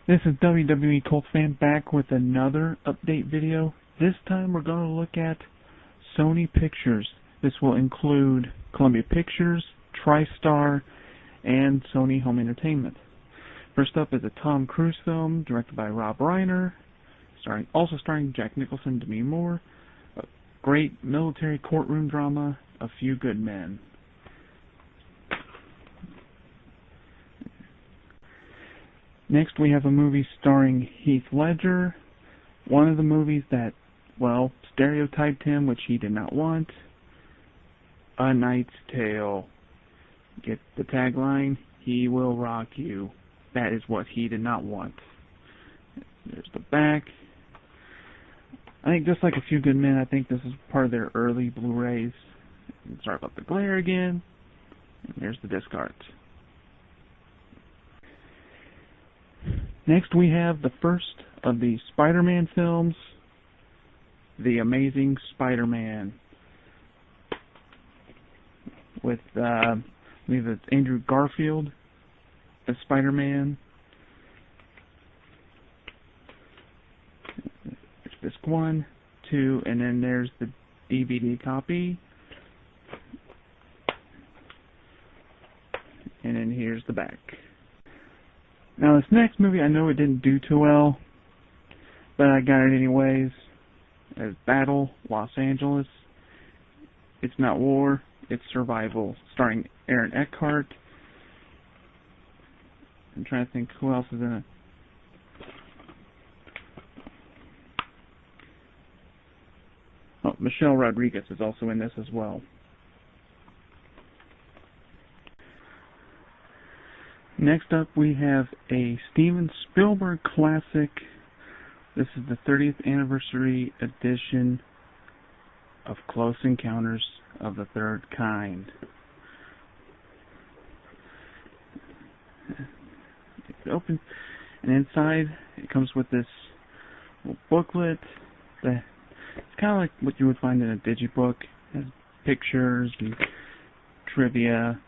This is WWE Cult Fan back with another update video. This time we're going to look at Sony Pictures. This will include Columbia Pictures, TriStar, and Sony Home Entertainment. First up is a Tom Cruise film directed by Rob Reiner, also starring Jack Nicholson, Demi Moore. A great military courtroom drama, A Few Good Men. Next, we have a movie starring Heath Ledger, one of the movies that, well, stereotyped him, which he did not want. A Knight's Tale. Get the tagline, he will rock you. That is what he did not want. There's the back. I think just like A Few Good Men, I think this is part of their early Blu-rays. Sorry about the glare again. And there's the disc art. Next, we have the first of the Spider-Man films, The Amazing Spider-Man, with, I believe it's Andrew Garfield as Spider-Man. There's disc 1, 2, and then there's the DVD copy. And then here's the back. Now this next movie, I know it didn't do too well, but I got it anyways. It's Battle, Los Angeles. It's not war, it's survival. Starring Aaron Eckhart. I'm trying to think who else is in it. Oh, Michelle Rodriguez is also in this as well. Next up, we have a Steven Spielberg classic. This is the 30th anniversary edition of Close Encounters of the Third Kind. It's open, and inside it comes with this little booklet. It's kind of like what you would find in a digibook. It has pictures and trivia,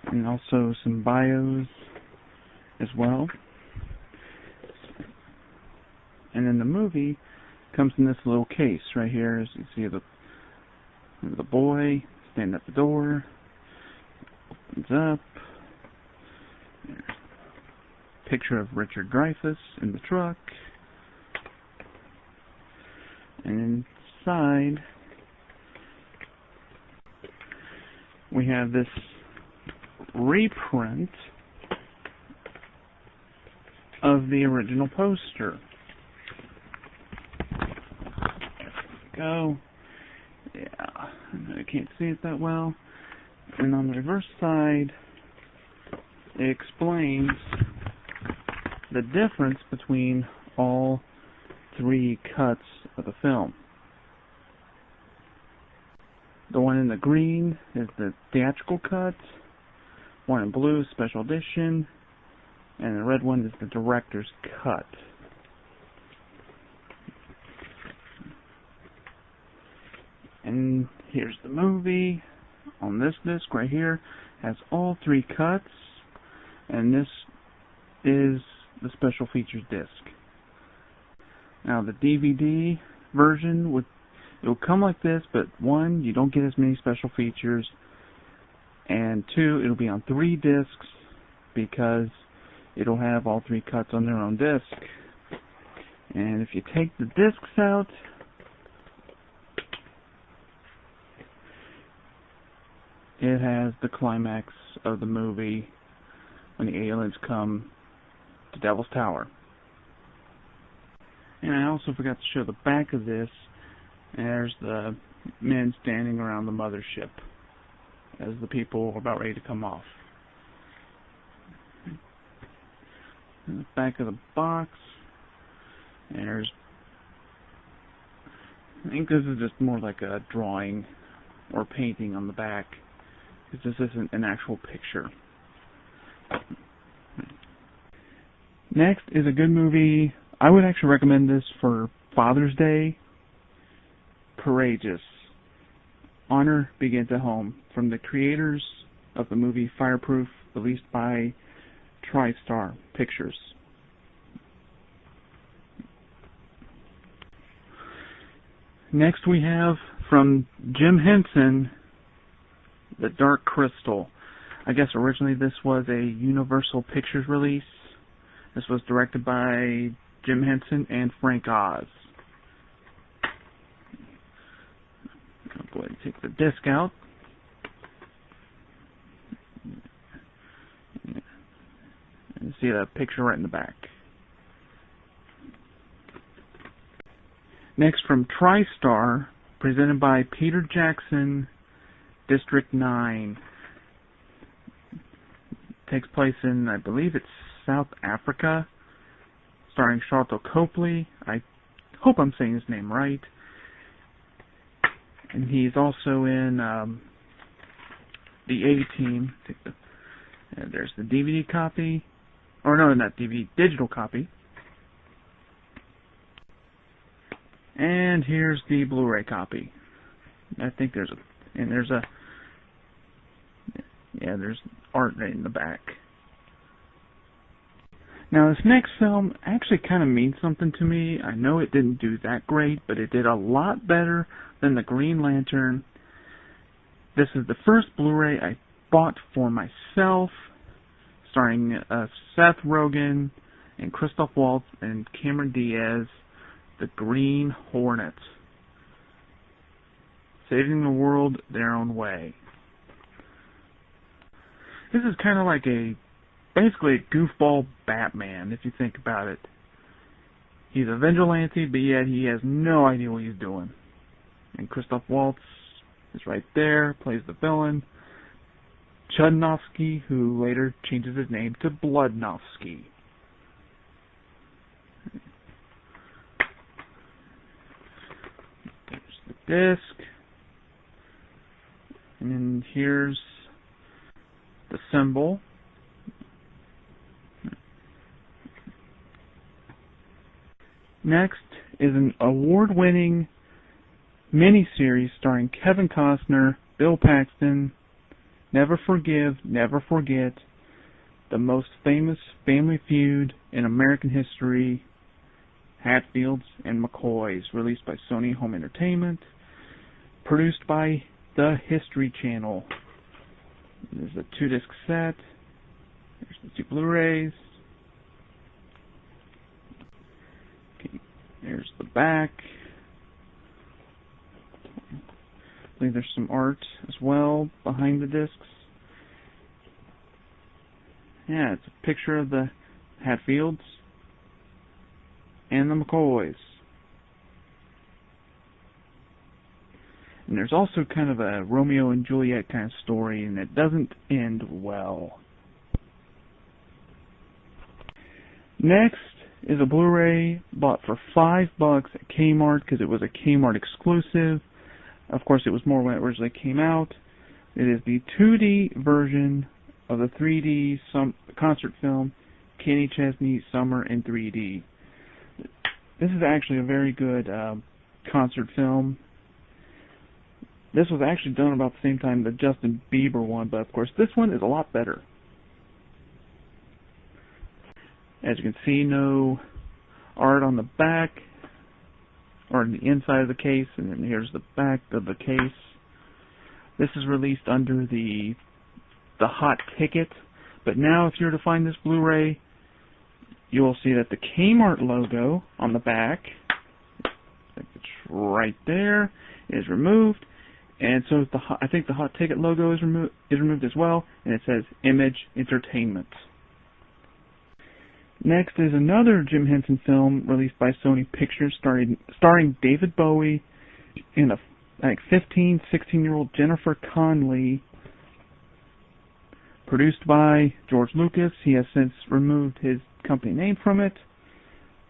and also some bios as well. And then the movie comes in this little case right here. As you see the boy standing at the door. Opens up. There's a picture of Richard Dreyfuss in the truck. And inside we have this reprint of the original poster. There we go. Yeah, I can't see it that well. And on the reverse side, it explains the difference between all three cuts of the film. The one in the green is the theatrical cut. One in blue is special edition, and the red one is the director's cut. And here's the movie. On this disc right here has all three cuts, and this is the special features disc. Now the DVD version it'll come like this, but one, you don't get as many special features. And two, it'll be on 3 discs because it'll have all 3 cuts on their own disc. And if you take the discs out, it has the climax of the movie when the aliens come to Devil's Tower. And I also forgot to show the back of this. And there's the men standing around the mothership as the people are about ready to come off. In the back of the box, and there's, I think this is just more like a drawing or painting on the back, because this isn't an actual picture. Next is a good movie. I would actually recommend this for Father's Day. Courageous. Honor Begins at Home, from the creators of the movie Fireproof, released by TriStar Pictures. Next we have from Jim Henson, The Dark Crystal. I guess originally this was a Universal Pictures release. This was directed by Jim Henson and Frank Oz. I'll go ahead and take the disc out. And see that picture right in the back. Next from TriStar, presented by Peter Jackson, District 9. Takes place in, I believe it's South Africa, starring Sharlto Copley. I hope I'm saying his name right. And he's also in the A-Team. There's the DVD copy. Or no, not DVD, digital copy. And here's the Blu-ray copy. I think there's art in the back. Now this next film actually kind of means something to me. I know it didn't do that great, but it did a lot better than the Green Lantern. This is the first Blu-ray I bought for myself, starring Seth Rogen and Christoph Waltz and Cameron Diaz, The Green Hornet, saving the world their own way. This is kind of like basically a goofball Batman, if you think about it. He's a vigilante, but yet he has no idea what he's doing. And Christoph Waltz is right there, plays the villain, Chudnovsky, who later changes his name to Bloodnovsky. There's the disc, and then here's the symbol. Next is an award-winning miniseries starring Kevin Costner, Bill Paxton, Never Forgive, Never Forget, the most famous family feud in American history, Hatfields and McCoys, released by Sony Home Entertainment, produced by the History Channel. There's a 2-disc set. There's the 2 Blu-rays. Okay, there's the back. I believe there's some art as well behind the discs. Yeah, it's a picture of the Hatfields and the McCoys. And there's also kind of a Romeo and Juliet kind of story, and it doesn't end well. Next is a Blu-ray bought for $5 at Kmart because it was a Kmart exclusive. Of course, it was more when it originally came out. It is the 2D version of the 3D concert film Kenny Chesney Summer in 3D. This is actually a very good concert film. This was actually done about the same time the Justin Bieber one, but of course this one is a lot better. As you can see, no art on the back or on the inside of the case, and then here's the back of the case. This is released under the hot ticket, but now if you were to find this Blu-ray, you will see that the Kmart logo on the back, it's right there, is removed. And so I think the hot ticket logo is removed as well, and it says Image Entertainment. Next is another Jim Henson film released by Sony Pictures, starring David Bowie and a 15, 16-year-old Jennifer Connelly. Produced by George Lucas. He has since removed his company name from it,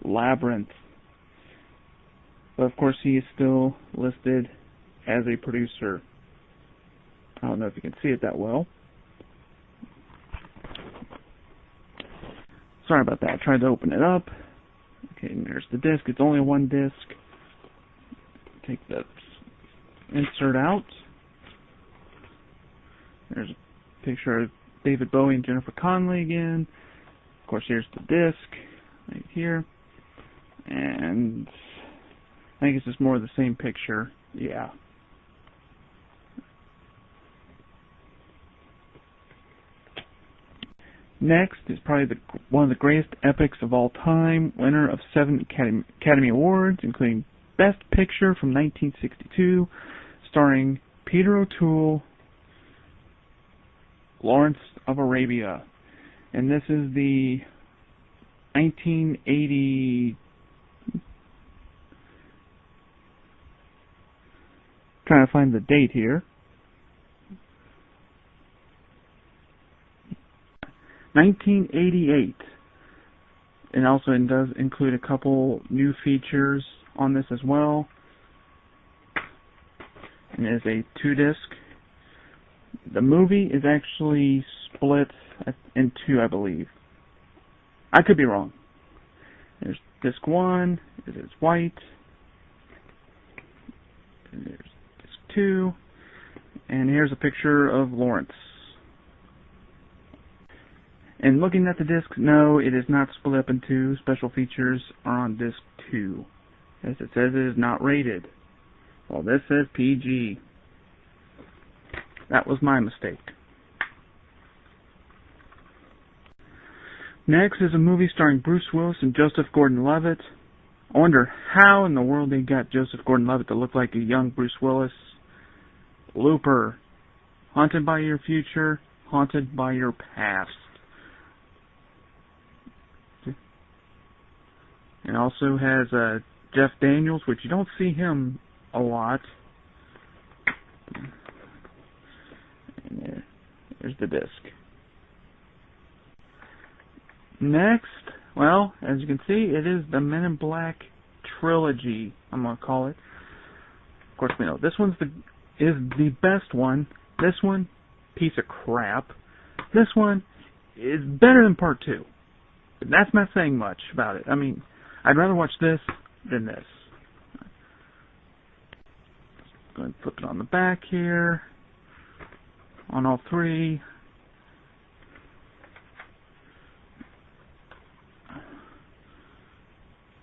Labyrinth. But of course he is still listed as a producer. I don't know if you can see it that well. Sorry about that. I tried to open it up. Okay, and there's the disc. It's only one disc. Take the insert out. There's a picture of David Bowie and Jennifer Connelly again. Of course, here's the disc right here, and I think it's just more of the same picture. Yeah. Next is probably one of the greatest epics of all time, winner of 7 Academy Awards, including Best Picture from 1962, starring Peter O'Toole, Lawrence of Arabia. And this is the 1980... Trying to find the date here. 1988. And also it does include a couple new features on this as well. And it is a 2-disc. The movie is actually split in 2, I believe. I could be wrong. There's disc 1, it is white. And there's disc 2. And here's a picture of Lawrence. And looking at the disc, no, it is not split up in 2. Special features are on disc 2. As it says, it is not rated. Well, this says PG. That was my mistake. Next is a movie starring Bruce Willis and Joseph Gordon-Levitt. I wonder how in the world they got Joseph Gordon-Levitt to look like a young Bruce Willis. Looper. Haunted by your future, haunted by your past. And also has Jeff Daniels, which you don't see him a lot. And there's the disc. Next, well, as you can see, it is the Men in Black trilogy, I'm going to call it. Of course, we know this one's is the best one. This one, piece of crap. This one is better than part 2. But that's not saying much about it. I mean, I'd rather watch this than this. Go ahead and flip it on the back here. On all 3.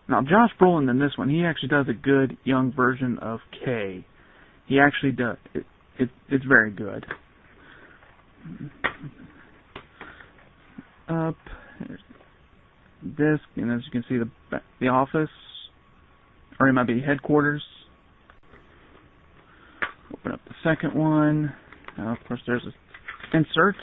Now, Josh Brolin in this one, he actually does a good young version of Kay. He actually does. It's very good. Up. There's disc, and as you can see, the office, or it might be headquarters. Open up the second one. Now, of course, there's an insert,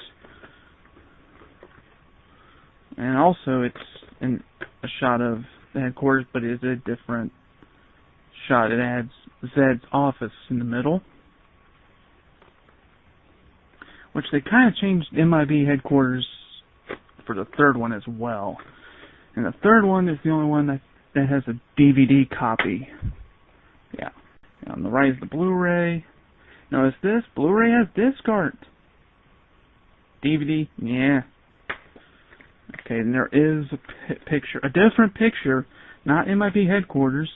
and also it's in a shot of the headquarters, but it is a different shot. It adds Zed's office in the middle, which they kind of changed MIB headquarters for the third one as well. And the third one is the only one that has a DVD copy. Yeah. And on the right is the Blu-ray. Notice this, Blu-ray has disc art. DVD, yeah. Okay, and there is a picture, a different picture, not MIB headquarters,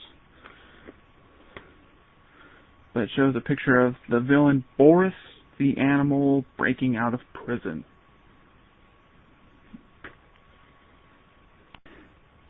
but it shows a picture of the villain Boris the Animal breaking out of prison.